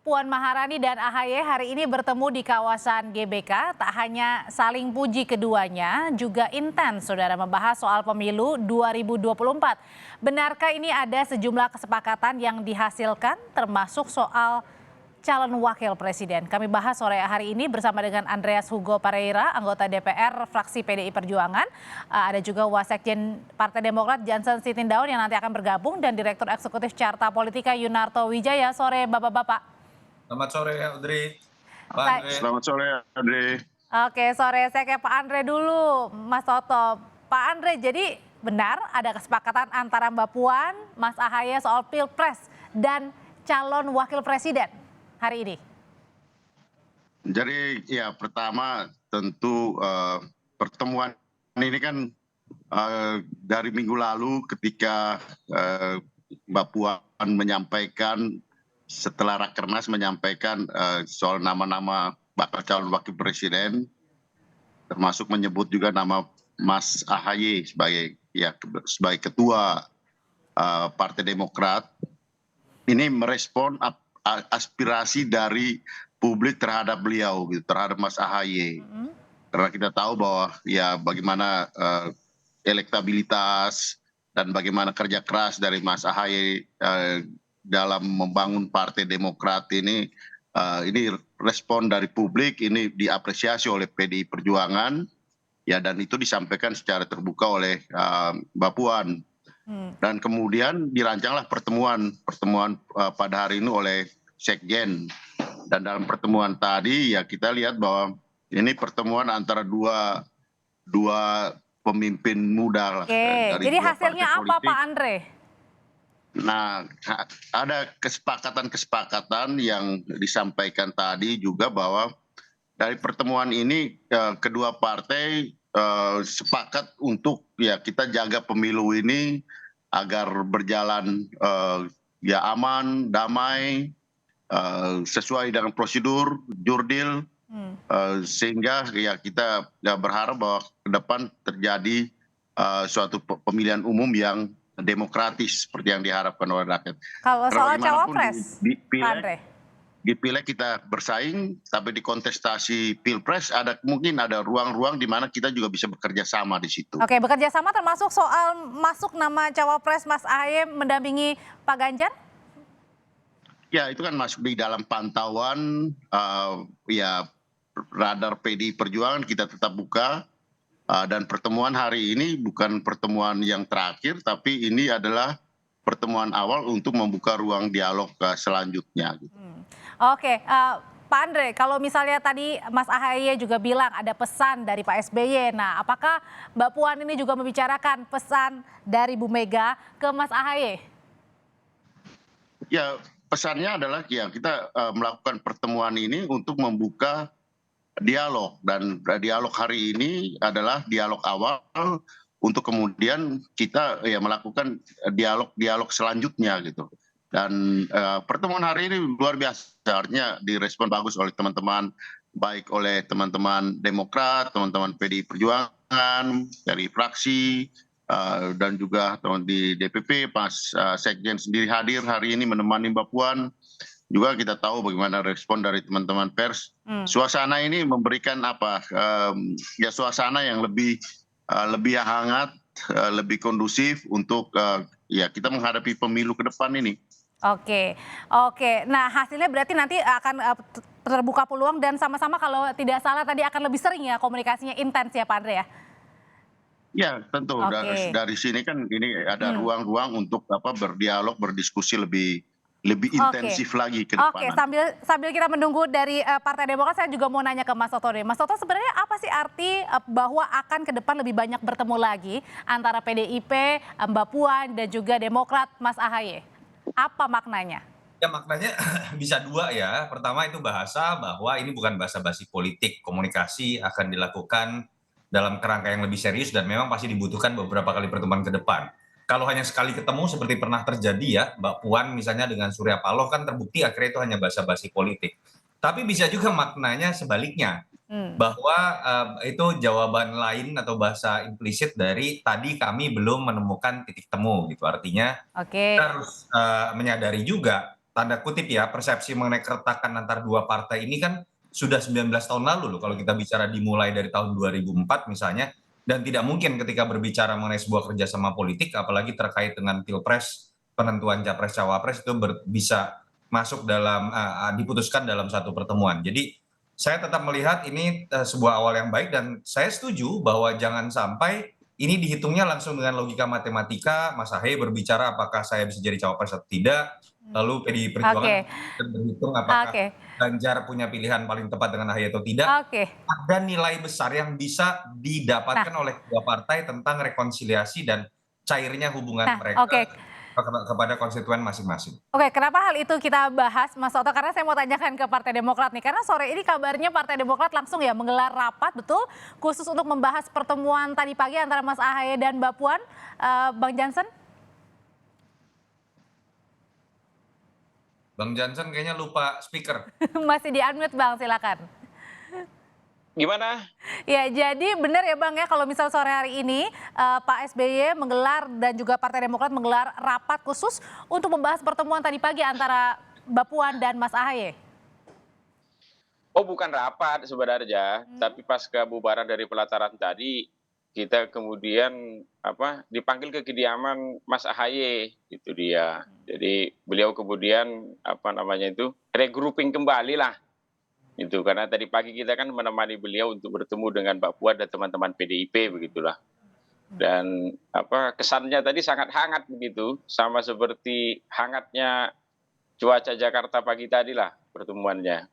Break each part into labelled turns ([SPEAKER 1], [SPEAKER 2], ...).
[SPEAKER 1] Puan Maharani dan AHY hari ini bertemu di kawasan GBK. Tak hanya saling puji keduanya, juga intens saudara membahas soal pemilu 2024. Benarkah ini ada sejumlah kesepakatan yang dihasilkan termasuk soal calon wakil presiden? Kami bahas sore hari ini bersama dengan Andreas Hugo Pareira, anggota DPR fraksi PDI Perjuangan. Ada juga Wasekjen Partai Demokrat Jansen Sitindaun yang nanti akan bergabung, dan Direktur Eksekutif Carta Politika Yunarto Wijaya. Sore Bapak-Bapak.
[SPEAKER 2] Selamat sore Audrey. Pak Andre.
[SPEAKER 3] Selamat sore Audrey.
[SPEAKER 1] Oke, sore. Saya ke Pak Andre dulu, Mas Toto. Pak Andre, jadi benar ada kesepakatan antara Mbak Puan, Mas AHY soal Pilpres dan calon wakil presiden hari ini?
[SPEAKER 3] Jadi ya pertama tentu pertemuan ini kan dari minggu lalu ketika Mbak Puan menyampaikan setelah Rakernas menyampaikan soal nama-nama bakal calon wakil presiden, termasuk menyebut juga nama Mas AHY sebagai ketua Partai Demokrat. Ini merespon aspirasi dari publik terhadap beliau, gitu, terhadap Mas AHY. Karena kita tahu bahwa ya bagaimana elektabilitas dan bagaimana kerja keras dari Mas AHY dalam membangun Partai Demokrat ini respon dari publik ini diapresiasi oleh PDI Perjuangan, ya, dan itu disampaikan secara terbuka oleh Mbak Puan. Dan kemudian dirancanglah pertemuan pada hari ini oleh Sekjen. Dan dalam pertemuan tadi ya kita lihat bahwa ini pertemuan antara dua pemimpin muda.
[SPEAKER 1] Oke, jadi hasilnya apa Pak Andre?
[SPEAKER 3] Nah, ada kesepakatan yang disampaikan tadi juga bahwa dari pertemuan ini kedua partai sepakat untuk ya kita jaga pemilu ini agar berjalan ya aman, damai, sesuai dengan prosedur jurdil, sehingga ya kita berharap bahwa ke depan terjadi suatu pemilihan umum yang demokratis seperti yang diharapkan oleh rakyat.
[SPEAKER 1] Kalau soal cawapres,
[SPEAKER 3] di pileg kita bersaing, tapi di kontestasi pilpres mungkin ada ruang-ruang di mana kita juga bisa bekerja sama di situ.
[SPEAKER 1] Oke, bekerja sama termasuk soal masuk nama cawapres Mas AHY mendampingi Pak Ganjar?
[SPEAKER 3] Ya, itu kan masuk di dalam pantauan ya radar PDI Perjuangan, kita tetap buka. Dan pertemuan hari ini bukan pertemuan yang terakhir, tapi ini adalah pertemuan awal untuk membuka ruang dialog selanjutnya.
[SPEAKER 1] Oke, Pak Andre, kalau misalnya tadi Mas AHY juga bilang ada pesan dari Pak SBY, nah apakah Mbak Puan ini juga membicarakan pesan dari Bu Mega ke Mas AHY?
[SPEAKER 3] Ya, pesannya adalah ya kita melakukan pertemuan ini untuk membuka dialog, dan dialog hari ini adalah dialog awal untuk kemudian kita ya melakukan dialog selanjutnya gitu. Dan pertemuan hari ini luar biasa, artinya direspon bagus oleh teman-teman, baik oleh teman-teman Demokrat, teman-teman PDI Perjuangan dari fraksi, dan juga teman di DPP, Pak Sekjen sendiri hadir hari ini menemani Mbak Puan. Juga kita tahu bagaimana respon dari teman-teman pers. Suasana ini memberikan ya suasana yang lebih hangat, lebih kondusif untuk ya kita menghadapi pemilu ke depan ini.
[SPEAKER 1] Oke. Nah hasilnya berarti nanti akan terbuka peluang, dan sama-sama kalau tidak salah tadi akan lebih sering ya komunikasinya intens ya Pak Andre ya?
[SPEAKER 3] Ya tentu, dari sini kan ini ada ruang-ruang untuk berdialog, berdiskusi lebih intensif lagi ke depan.
[SPEAKER 1] Oke, sambil kita menunggu dari Partai Demokrat, saya juga mau nanya ke Mas Toto deh. Mas Toto, sebenarnya apa sih arti bahwa akan ke depan lebih banyak bertemu lagi antara PDIP, Mbak Puan, dan juga Demokrat, Mas AHY? Apa maknanya?
[SPEAKER 2] Ya maknanya bisa dua ya. Pertama itu bahasa bahwa ini bukan basa-basi politik, komunikasi akan dilakukan dalam kerangka yang lebih serius dan memang pasti dibutuhkan beberapa kali pertemuan ke depan. Kalau hanya sekali ketemu seperti pernah terjadi ya, Mbak Puan misalnya dengan Surya Paloh kan terbukti akhirnya itu hanya basa-basi politik. Tapi bisa juga maknanya sebaliknya, bahwa itu jawaban lain atau bahasa implisit dari tadi kami belum menemukan titik temu gitu. Artinya kita harus menyadari juga tanda kutip ya, persepsi mengenai keretakan antar dua partai ini kan sudah 19 tahun lalu loh, kalau kita bicara dimulai dari tahun 2004 misalnya, dan tidak mungkin ketika berbicara mengenai sebuah kerjasama politik, apalagi terkait dengan pilpres, penentuan capres cawapres itu bisa masuk dalam diputuskan dalam satu pertemuan. Jadi saya tetap melihat ini sebuah awal yang baik dan saya setuju bahwa jangan sampai ini dihitungnya langsung dengan logika matematika. Mas Ahaye berbicara apakah saya bisa jadi cawapres atau tidak, lalu PDI Perjuangan
[SPEAKER 1] Oke,
[SPEAKER 2] berhitung apakah
[SPEAKER 1] oke,
[SPEAKER 2] Ganjar punya pilihan paling tepat dengan Ahaye atau tidak.
[SPEAKER 1] oke.
[SPEAKER 2] Ada nilai besar yang bisa
[SPEAKER 1] Nah,
[SPEAKER 2] didapatkan oleh kedua partai tentang rekonsiliasi dan cairnya hubungan mereka
[SPEAKER 1] oke.
[SPEAKER 2] kepada konstituen masing-masing.
[SPEAKER 1] Oke, kenapa hal itu kita bahas, Mas Toto? Karena saya mau tanyakan ke Partai Demokrat nih. Karena sore ini kabarnya Partai Demokrat langsung ya menggelar rapat, betul? Khusus untuk membahas pertemuan tadi pagi antara Mas Ahaye dan Mbak Puan, Bang Jansen?
[SPEAKER 2] Bang Jansen kayaknya lupa speaker.
[SPEAKER 1] Masih di-unmute, Bang, silakan.
[SPEAKER 4] Gimana?
[SPEAKER 1] Ya, jadi benar ya Bang ya kalau misal sore hari ini Pak SBY menggelar dan juga Partai Demokrat menggelar rapat khusus untuk membahas pertemuan tadi pagi antara Mbak Puan dan Mas Ahaye.
[SPEAKER 4] Oh, bukan rapat sebenarnya, tapi pasca bubaran dari pelataran tadi kita kemudian dipanggil ke kediaman Mas Ahaye, itu dia. Jadi beliau kemudian regrouping kembali lah. Itu karena tadi pagi kita kan menemani beliau untuk bertemu dengan Mbak Puan dan teman-teman PDIP begitulah. Dan kesannya tadi sangat hangat begitu, sama seperti hangatnya cuaca Jakarta pagi tadi lah pertemuannya.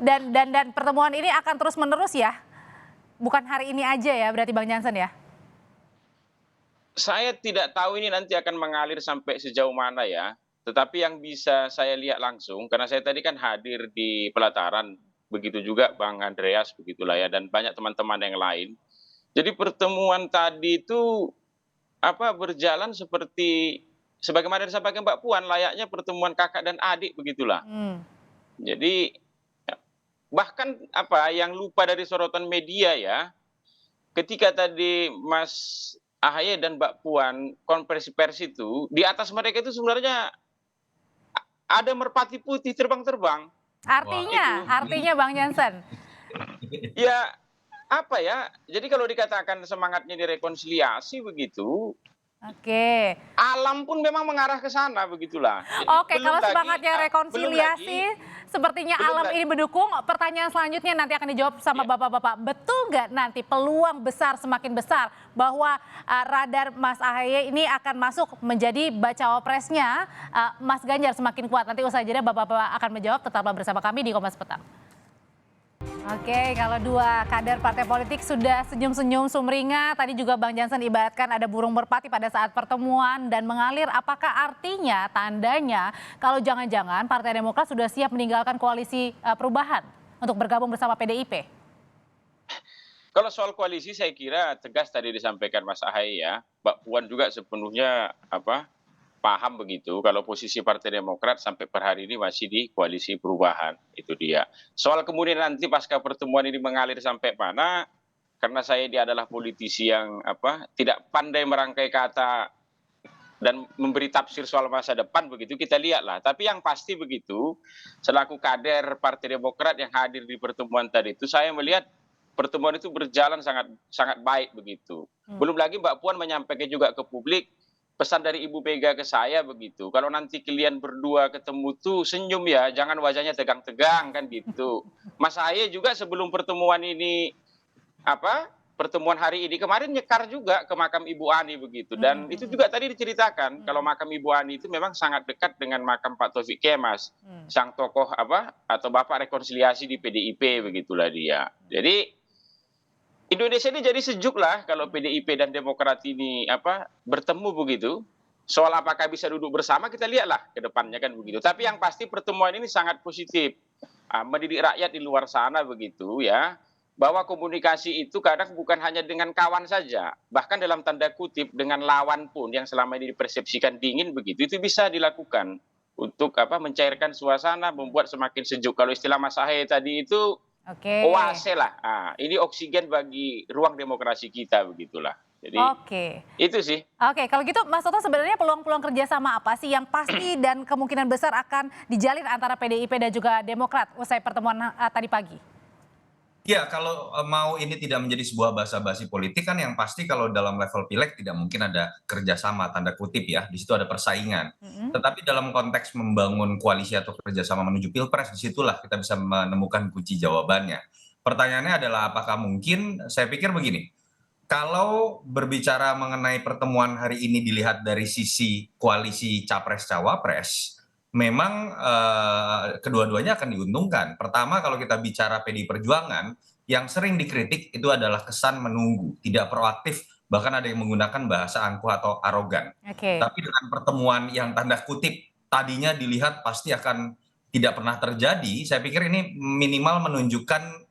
[SPEAKER 1] Dan pertemuan ini akan terus menerus ya? Bukan hari ini aja ya berarti Bang Jansen ya?
[SPEAKER 4] Saya tidak tahu ini nanti akan mengalir sampai sejauh mana ya. Tetapi yang bisa saya lihat langsung, karena saya tadi kan hadir di pelataran, begitu juga Bang Andreas, begitulah ya, dan banyak teman-teman yang lain. Jadi pertemuan tadi itu berjalan seperti sebagaimana disampaikan Mbak Puan, layaknya pertemuan kakak dan adik begitulah. Jadi bahkan yang lupa dari sorotan media ya, ketika tadi Mas Ahaye dan Mbak Puan konferensi pers itu, di atas mereka itu sebenarnya ada merpati putih terbang-terbang.
[SPEAKER 1] Artinya Bang Jansen.
[SPEAKER 4] Ya, jadi kalau dikatakan semangatnya direkonsiliasi begitu,
[SPEAKER 1] Oke.
[SPEAKER 4] alam pun memang mengarah ke sana begitulah.
[SPEAKER 1] Oke, kalau semangatnya rekonsiliasi, sepertinya alam ini mendukung. Pertanyaan selanjutnya nanti akan dijawab sama Bapak-Bapak. Betul nggak nanti peluang besar semakin besar bahwa radar Mas Ahaye ini akan masuk menjadi bacawa presnya Mas Ganjar semakin kuat? Nanti usai jeda Bapak-Bapak akan menjawab. Tetaplah bersama kami di Kompas Petang. Oke, kalau dua kader partai politik sudah senyum-senyum sumringah, tadi juga Bang Jansen ibaratkan ada burung merpati pada saat pertemuan dan mengalir. Apakah artinya, tandanya kalau jangan-jangan Partai Demokrat sudah siap meninggalkan koalisi perubahan untuk bergabung bersama PDIP?
[SPEAKER 4] Kalau soal koalisi saya kira tegas tadi disampaikan Mas Ahaye ya. Mbak Puan juga sepenuhnya paham begitu kalau posisi Partai Demokrat sampai per hari ini masih di koalisi perubahan, itu dia. Soal kemudian nanti pasca pertemuan ini mengalir sampai mana, karena saya dia adalah politisi yang tidak pandai merangkai kata dan memberi tafsir soal masa depan begitu, kita lihatlah. Tapi yang pasti begitu, selaku kader Partai Demokrat yang hadir di pertemuan tadi itu, saya melihat pertemuan itu berjalan sangat sangat baik begitu. Belum lagi Mbak Puan menyampaikan juga ke publik pesan dari Ibu Mega ke saya begitu. Kalau nanti kalian berdua ketemu tuh senyum ya, jangan wajahnya tegang-tegang kan gitu. Mas Ahaye juga sebelum pertemuan ini pertemuan hari ini kemarin nyekar juga ke makam Ibu Ani begitu. Dan itu juga tadi diceritakan kalau makam Ibu Ani itu memang sangat dekat dengan makam Pak Taufik Kemas, sang tokoh atau bapak rekonsiliasi di PDIP begitulah dia. Jadi Indonesia ini jadi sejuk lah kalau PDIP dan Demokrat ini bertemu begitu. Soal apakah bisa duduk bersama kita lihatlah ke depannya kan begitu. Tapi yang pasti pertemuan ini sangat positif. Mendidik rakyat di luar sana begitu ya. Bahwa komunikasi itu kadang bukan hanya dengan kawan saja. Bahkan dalam tanda kutip dengan lawan pun yang selama ini dipersepsikan dingin begitu. Itu bisa dilakukan untuk mencairkan suasana, membuat semakin sejuk. Kalau istilah Mas Ahaye tadi itu oase lah. Ini oksigen bagi ruang demokrasi kita begitulah. Jadi
[SPEAKER 1] Oke.
[SPEAKER 4] itu sih.
[SPEAKER 1] Oke, kalau gitu Mas Toto sebenarnya peluang-peluang kerjasama apa sih yang pasti dan kemungkinan besar akan dijalin antara PDIP dan juga Demokrat usai pertemuan tadi pagi?
[SPEAKER 2] Ya, kalau mau ini tidak menjadi sebuah basa-basi politik kan yang pasti kalau dalam level pileg tidak mungkin ada kerjasama tanda kutip ya, di situ ada persaingan.
[SPEAKER 1] Mhm.
[SPEAKER 2] Tetapi dalam konteks membangun koalisi atau kerjasama menuju pilpres, disitulah kita bisa menemukan kunci jawabannya. Pertanyaannya adalah apakah mungkin? Saya pikir begini, kalau berbicara mengenai pertemuan hari ini dilihat dari sisi koalisi capres-cawapres, memang kedua-duanya akan diuntungkan. Pertama, kalau kita bicara PDI Perjuangan, yang sering dikritik itu adalah kesan menunggu, tidak proaktif, bahkan ada yang menggunakan bahasa angkuh atau arogan.
[SPEAKER 1] Oke.
[SPEAKER 2] Tapi dengan pertemuan yang tanda kutip tadinya dilihat pasti akan tidak pernah terjadi, saya pikir ini minimal menunjukkan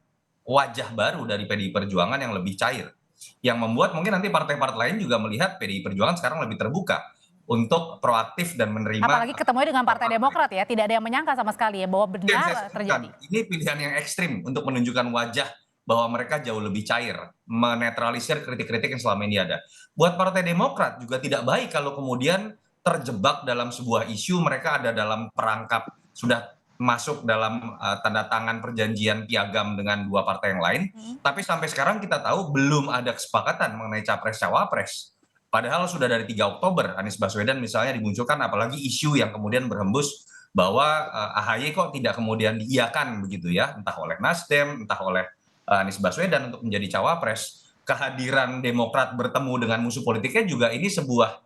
[SPEAKER 2] wajah baru dari PDI Perjuangan yang lebih cair. Yang membuat mungkin nanti partai-partai lain juga melihat PDI Perjuangan sekarang lebih terbuka untuk proaktif dan
[SPEAKER 1] Apalagi
[SPEAKER 2] menerima.
[SPEAKER 1] ketemunya dengan Partai Demokrat ya, tidak ada yang menyangka sama sekali ya bahwa
[SPEAKER 2] Itu yang saya
[SPEAKER 1] benar
[SPEAKER 2] sebutkan.
[SPEAKER 1] terjadi.
[SPEAKER 2] Ini pilihan yang ekstrim untuk menunjukkan wajah bahwa mereka jauh lebih cair, menetralisir kritik-kritik yang selama ini ada. Buat Partai Demokrat juga tidak baik kalau kemudian terjebak dalam sebuah isu, mereka ada dalam perangkap sudah masuk dalam tanda tangan perjanjian piagam dengan dua partai yang lain,
[SPEAKER 1] Mhm.
[SPEAKER 2] tapi sampai sekarang kita tahu belum ada kesepakatan mengenai capres-cawapres. Padahal sudah dari 3 Oktober Anies Baswedan misalnya dimunculkan, apalagi isu yang kemudian berhembus bahwa AHY kok tidak kemudian diiakan begitu ya, entah oleh Nasdem, entah oleh Anies Baswedan untuk menjadi cawapres. Kehadiran Demokrat bertemu dengan musuh politiknya juga ini sebuah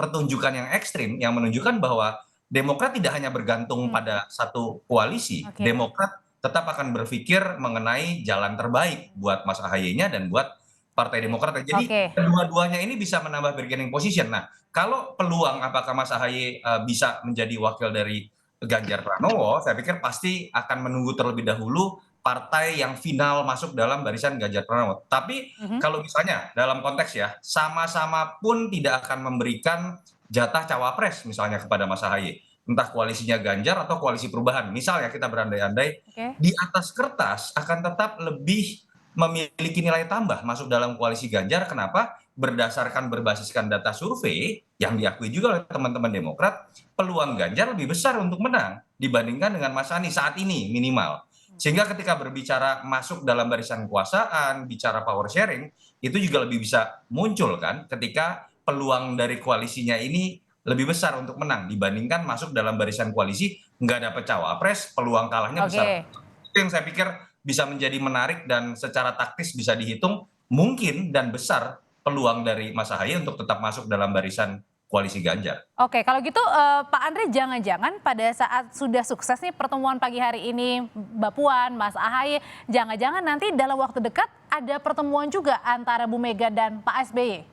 [SPEAKER 2] pertunjukan yang ekstrim yang menunjukkan bahwa Demokrat tidak hanya bergantung
[SPEAKER 1] Hmm.
[SPEAKER 2] pada satu koalisi,
[SPEAKER 1] Oke.
[SPEAKER 2] Demokrat tetap akan berpikir mengenai jalan terbaik buat Mas AHY-nya dan buat Partai Demokrat. Jadi
[SPEAKER 1] Oke.
[SPEAKER 2] kedua-duanya ini bisa menambah bargaining position. Nah, kalau peluang apakah Mas AHY bisa menjadi wakil dari Ganjar Pranowo, saya pikir pasti akan menunggu terlebih dahulu partai yang final masuk dalam barisan Ganjar Pranowo. Tapi
[SPEAKER 1] Mhm.
[SPEAKER 2] kalau misalnya dalam konteks ya, sama-sama pun tidak akan memberikan jatah cawapres misalnya kepada Mas AHY. Entah koalisinya Ganjar atau koalisi perubahan. Misalnya kita berandai-andai
[SPEAKER 1] Oke.
[SPEAKER 2] di atas kertas akan tetap lebih memiliki nilai tambah masuk dalam koalisi Ganjar. Kenapa? Berdasarkan berbasiskan data survei yang diakui juga oleh teman-teman Demokrat, peluang Ganjar lebih besar untuk menang dibandingkan dengan Mas Anies saat ini minimal. Sehingga ketika berbicara masuk dalam barisan kekuasaan, bicara power sharing, itu juga lebih bisa muncul kan ketika peluang dari koalisinya ini lebih besar untuk menang dibandingkan masuk dalam barisan koalisi nggak dapet cawapres, peluang kalahnya besar.
[SPEAKER 1] Oke.
[SPEAKER 2] Itu yang saya pikir bisa menjadi menarik dan secara taktis bisa dihitung mungkin dan besar peluang dari Mas AHY untuk tetap masuk dalam barisan koalisi Ganjar.
[SPEAKER 1] Oke, kalau gitu Pak Andre jangan-jangan pada saat sudah sukses nih pertemuan pagi hari ini Mbak Puan, Mas AHY, jangan-jangan nanti dalam waktu dekat ada pertemuan juga antara Bu Mega dan Pak SBY?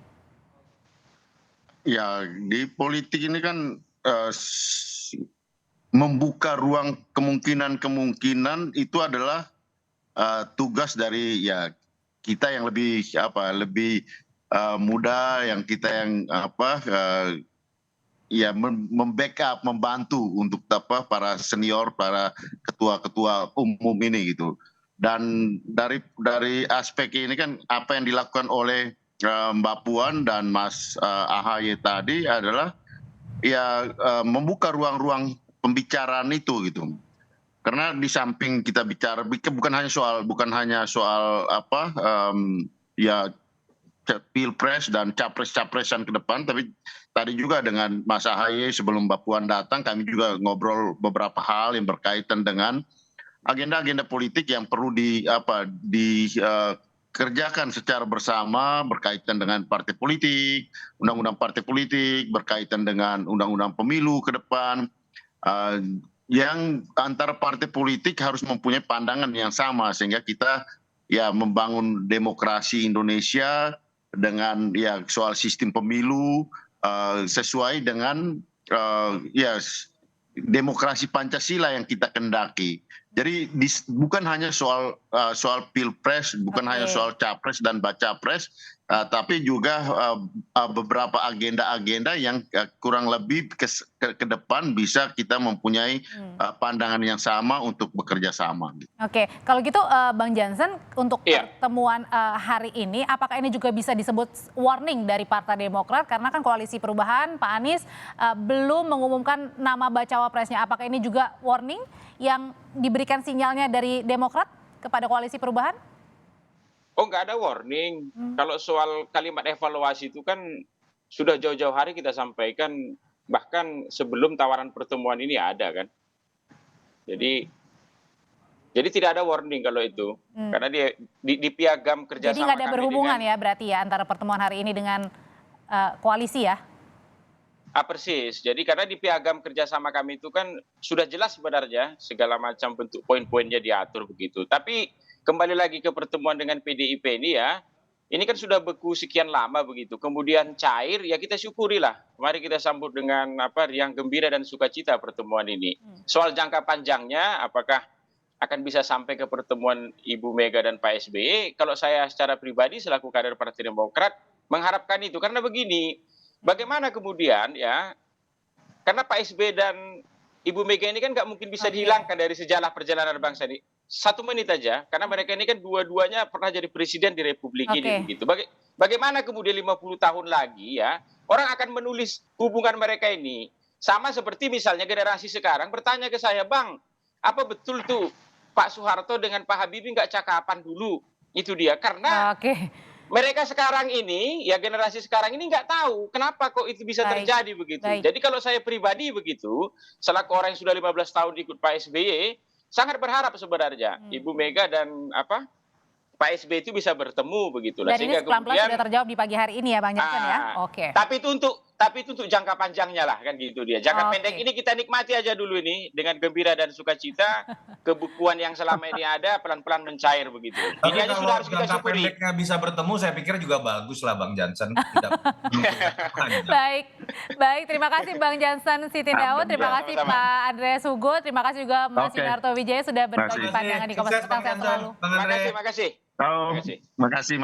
[SPEAKER 3] Ya, di politik ini kan membuka ruang kemungkinan-kemungkinan itu adalah tugas dari ya kita yang lebih lebih muda, yang kita yang ya membackup, membantu untuk para senior, para ketua-ketua umum ini gitu. Dan dari aspek ini kan apa yang dilakukan oleh Mbak Puan dan Mas AHY tadi adalah ya membuka ruang-ruang pembicaraan itu gitu. Karena di samping kita bicara bukan hanya soal ya pilpres dan capres-capresan ke depan, tapi tadi juga dengan Mas AHY sebelum Mbak Puan datang kami juga ngobrol beberapa hal yang berkaitan dengan agenda-agenda politik yang perlu dikerjakan secara bersama berkaitan dengan partai politik, undang-undang partai politik, berkaitan dengan undang-undang pemilu ke depan, yang antara partai politik harus mempunyai pandangan yang sama sehingga kita ya membangun demokrasi Indonesia dengan ya soal sistem pemilu sesuai dengan ya demokrasi Pancasila yang kita kendaki. Jadi bukan hanya soal pilpres, bukan hanya soal capres dan baca pres, tapi juga beberapa agenda-agenda yang kurang lebih ke depan bisa kita mempunyai pandangan yang sama untuk bekerja sama.
[SPEAKER 1] Oke, kalau gitu Bang Jansen, untuk pertemuan hari ini, apakah ini juga bisa disebut warning dari Partai Demokrat? Karena kan Koalisi Perubahan, Pak Anies belum mengumumkan nama bacawa presnya. Apakah ini juga warning yang diberikan sinyalnya dari Demokrat kepada Koalisi Perubahan?
[SPEAKER 4] Oh, nggak ada warning. Kalau soal kalimat evaluasi itu kan sudah jauh-jauh hari kita sampaikan, bahkan sebelum tawaran pertemuan ini ada kan. Jadi tidak ada warning kalau itu, karena dia di piagam kerjasama.
[SPEAKER 1] Jadi nggak ada berhubungan ya berarti ya antara pertemuan hari ini dengan koalisi ya?
[SPEAKER 4] Persis. Jadi karena di piagam kerjasama kami itu kan sudah jelas sebenarnya segala macam bentuk poin-poinnya diatur begitu. Tapi kembali lagi ke pertemuan dengan PDIP ini ya, ini kan sudah beku sekian lama begitu. Kemudian cair, ya kita syukurilah. Mari kita sambut dengan riang gembira dan sukacita pertemuan ini. Soal jangka panjangnya, apakah akan bisa sampai ke pertemuan Ibu Mega dan Pak SBY? Kalau saya secara pribadi selaku kader Partai Demokrat mengharapkan itu. Karena begini, bagaimana kemudian ya, karena Pak SBY dan Ibu Mega ini kan nggak mungkin bisa dihilangkan dari sejarah perjalanan bangsa ini. 1 menit aja, karena mereka ini kan dua-duanya pernah jadi presiden di Republik ini begitu. Bagaimana kemudian 50 tahun lagi ya, orang akan menulis hubungan mereka ini sama seperti misalnya generasi sekarang bertanya ke saya, Bang, apa betul tuh Pak Soeharto dengan Pak Habibie nggak cakapan dulu? Itu dia, karena mereka sekarang ini, ya generasi sekarang ini nggak tahu kenapa kok itu bisa terjadi begitu. Jadi kalau saya pribadi begitu, selaku orang yang sudah 15 tahun ikut Pak SBY, sangat berharap sebenarnya Ibu Mega dan Pak SBY itu bisa bertemu begitu.
[SPEAKER 1] Dan ini pelan-pelan sudah terjawab di pagi hari ini ya Bang Jansen ya. Oke.
[SPEAKER 4] Tapi itu untuk jangka panjangnya lah kan gitu dia. Jangka pendek ini kita nikmati aja dulu ini dengan gembira dan sukacita. Kebukuan yang selama ini ada pelan-pelan mencair begitu.
[SPEAKER 2] Tapi
[SPEAKER 4] ini aja sudah harus kita syukuri.
[SPEAKER 2] Pendeknya bisa bertemu, saya pikir juga bagus lah Bang Jansen.
[SPEAKER 1] Baik, terima kasih Bang Jansen Sitindaun, terima kasih Pak Andreas Hugo, terima kasih juga Mas Yunarto Wijaya sudah berbagi pandangan di Kompas Petang. Sehat selalu.
[SPEAKER 4] Terima kasih.
[SPEAKER 3] Makasih.